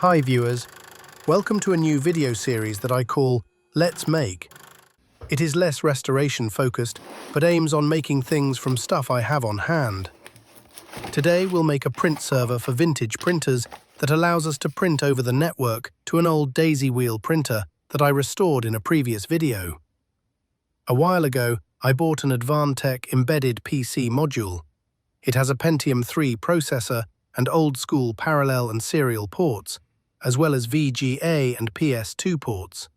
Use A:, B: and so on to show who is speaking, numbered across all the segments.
A: Hi viewers, welcome to a new video series that I call Let's Make. It is less restoration focused, but aims on making things from stuff I have on hand. Today we'll make a print server for vintage printers that allows us to print over the network to an old daisy wheel printer that I restored in a previous video. A while ago, I bought an ADVANTECH embedded PC module. It has a Pentium-III processor and old-school parallel and serial ports, as well as VGA and PS2 ports.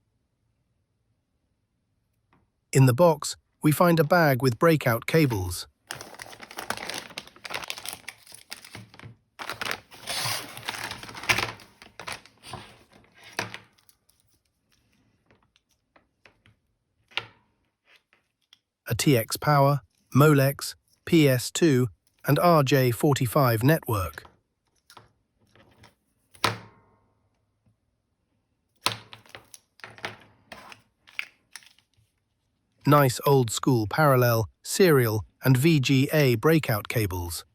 A: In the box, we find a bag with breakout cables. A TX power, Molex, PS2, and RJ45 network. Nice old-school parallel, serial, and VGA breakout cables.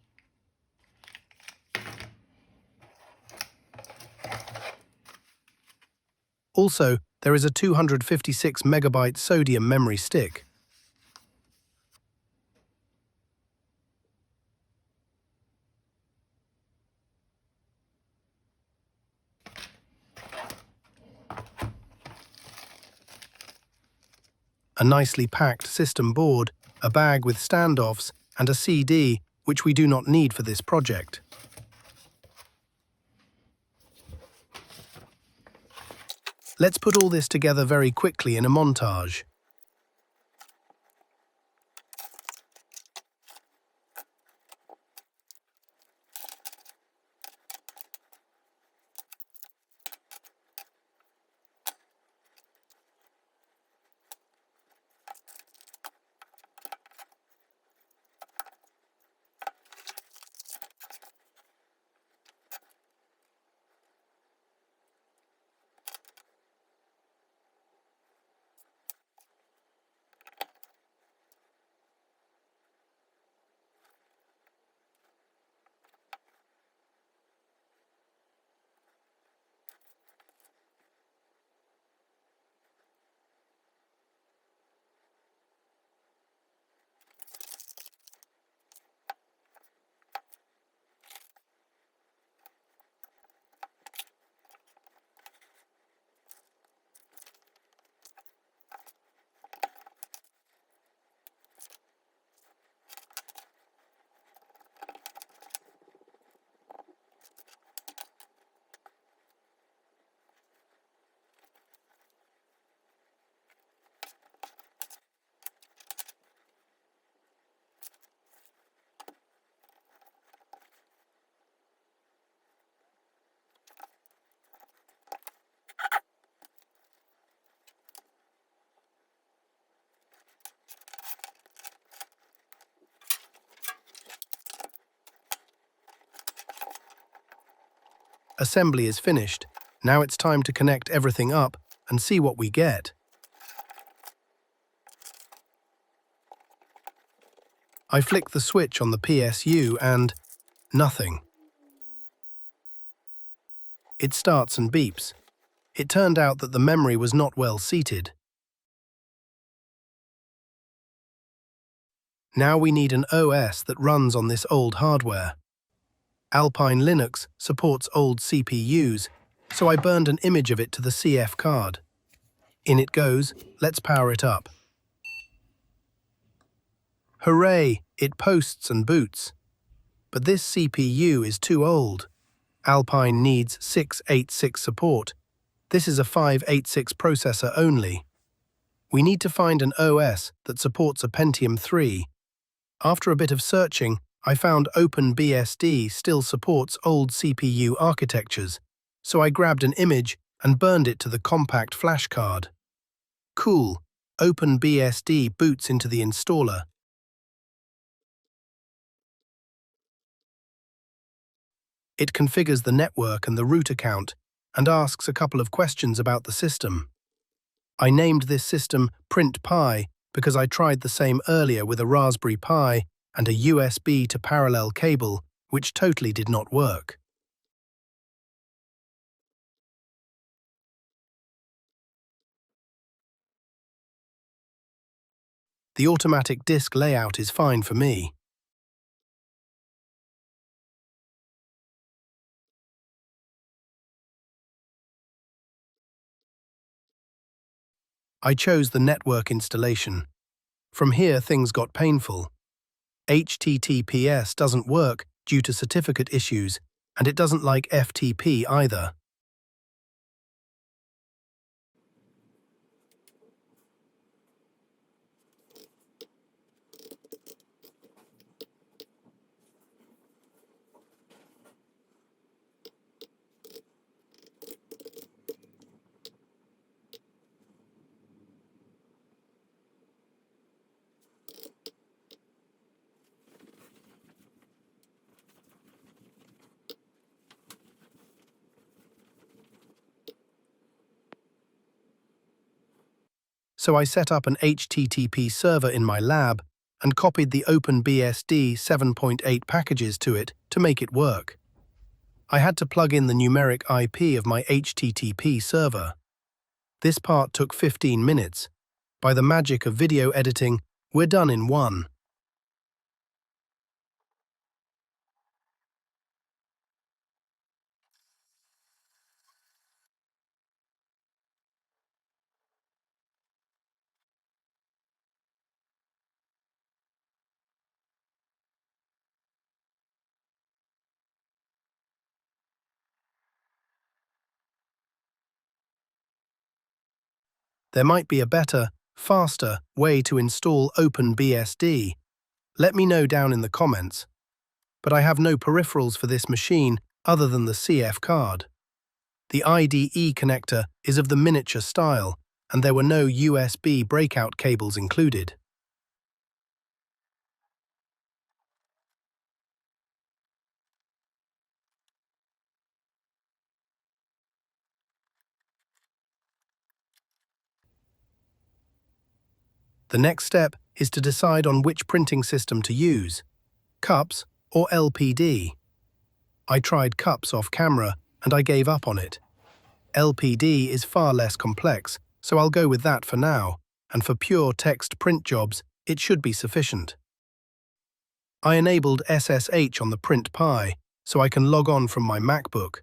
A: Also, there is a 256 MB sodium memory stick. A nicely packed system board, a bag with standoffs, and a CD, which we do not need for this project. Let's put all this together very quickly in a montage. Assembly is finished. Now it's time to connect everything up and see what we get. I flick the switch on the PSU and nothing. It starts and beeps. It turned out that the memory was not well seated. Now we need an OS that runs on this old hardware. Alpine Linux supports old CPUs, so I burned an image of it to the CF card. In it goes. Let's power it up. Hooray! It posts and boots. But this CPU is too old. Alpine needs 686 support. This is a 586 processor only. We need to find an OS that supports a Pentium-III. After a bit of searching, I found OpenBSD still supports old CPU architectures, so I grabbed an image and burned it to the compact flash card. Cool, OpenBSD boots into the installer. It configures the network and the root account and asks a couple of questions about the system. I named this system Print-Pi because I tried the same earlier with a Raspberry Pi and a USB to parallel cable, which totally did not work. The automatic disk layout is fine for me. I chose the network installation. From here, things got painful. HTTPS doesn't work due to certificate issues, and it doesn't like FTP either. So I set up an HTTP server in my lab and copied the OpenBSD 7.8 packages to it to make it work. I had to plug in the numeric IP of my HTTP server. This part took 15 minutes. By the magic of video editing, we're done in one. There might be a better, faster way to install OpenBSD. Let me know down in the comments. But I have no peripherals for this machine other than the CF card. The IDE connector is of the miniature style, and there were no USB breakout cables included. The next step is to decide on which printing system to use, CUPS or LPD. I tried CUPS off camera and I gave up on it. LPD is far less complex, so I'll go with that for now, and for pure text print jobs, it should be sufficient. I enabled SSH on the Print Pi, so I can log on from my MacBook.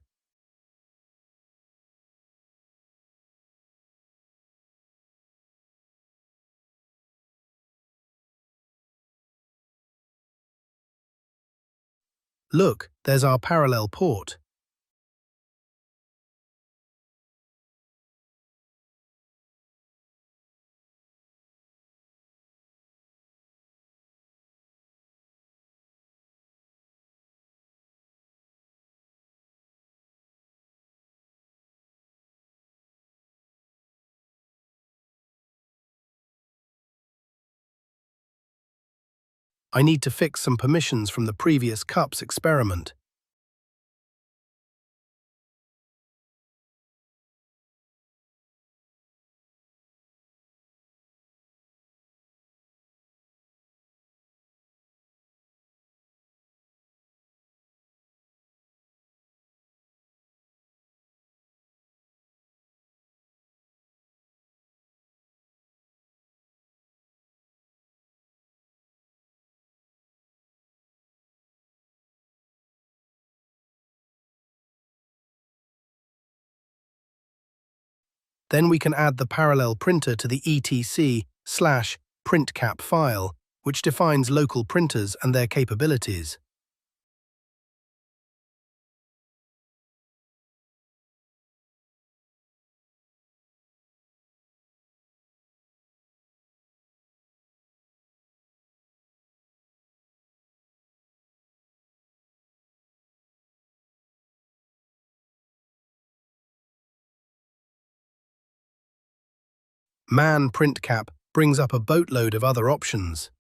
A: Look, there's our parallel port. I need to fix some permissions from the previous CUPS experiment. Then we can add the parallel printer to the etc/printcap file, which defines local printers and their capabilities. Man printcap brings up a boatload of other options.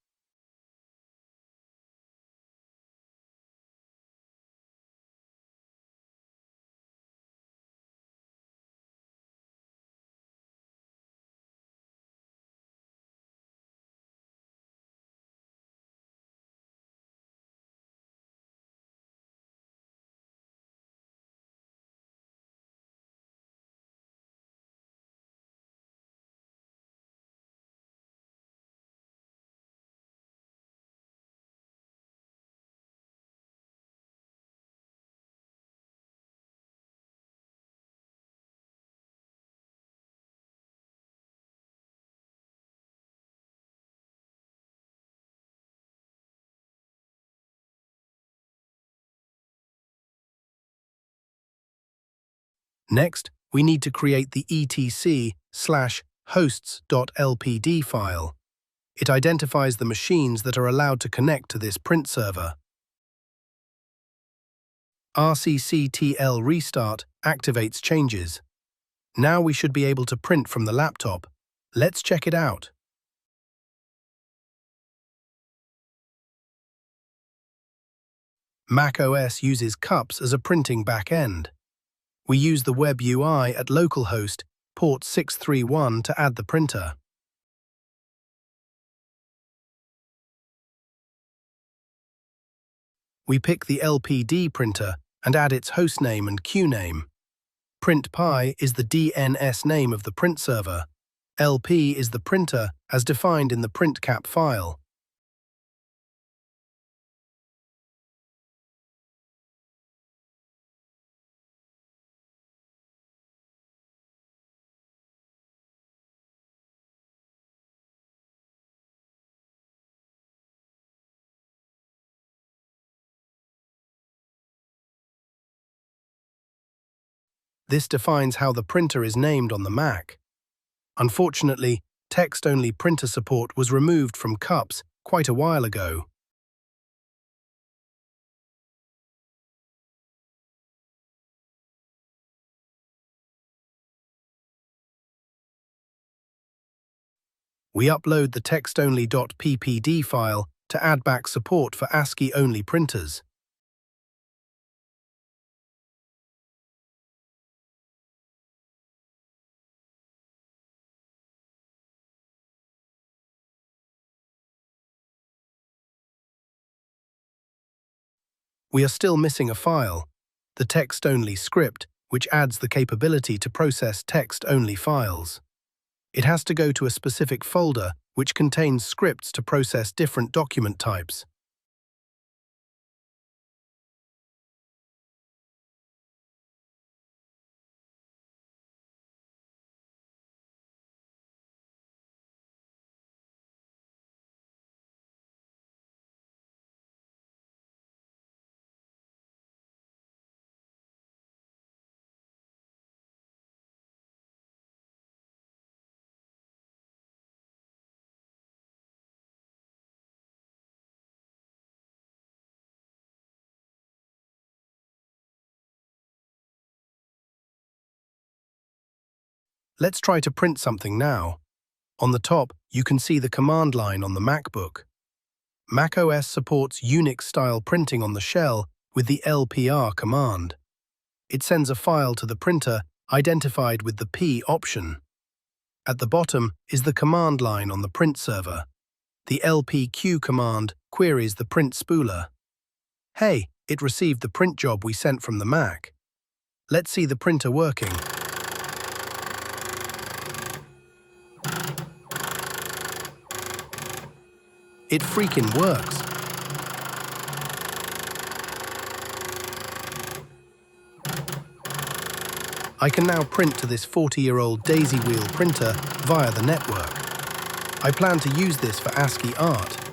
A: Next, we need to create the etc/hosts.lpd file. It identifies the machines that are allowed to connect to this print server. rcctl restart activates changes. Now we should be able to print from the laptop. Let's check it out. macOS uses cups as a printing backend. We use the web UI at localhost port 631 to add the printer. We pick the LPD printer and add its hostname and queue name. printpy is the DNS name of the print server. LP is the printer as defined in the printcap file. This defines how the printer is named on the Mac. Unfortunately, text-only printer support was removed from cups quite a while ago. We upload the text-only.ppd file to add back support for ASCII-only printers. We are still missing a file, the text-only script, which adds the capability to process text-only files. It has to go to a specific folder which contains scripts to process different document types. Let's try to print something now. On the top, you can see the command line on the MacBook. macOS supports Unix-style printing on the shell with the LPR command. It sends a file to the printer identified with the P option. At the bottom is the command line on the print server. The LPQ command queries the print spooler. Hey, it received the print job we sent from the Mac. Let's see the printer working. It freaking works. I can now print to this 40-year-old daisy wheel printer via the network. I plan to use this for ASCII Art.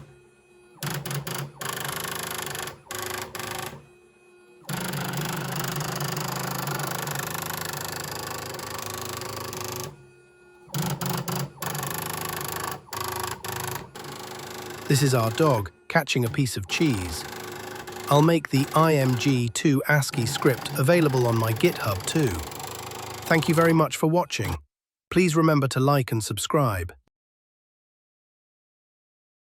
A: This is our dog catching a piece of cheese. I'll make the img2 ASCII script available on my GitHub too. Thank you very much for watching. Please remember to like and subscribe.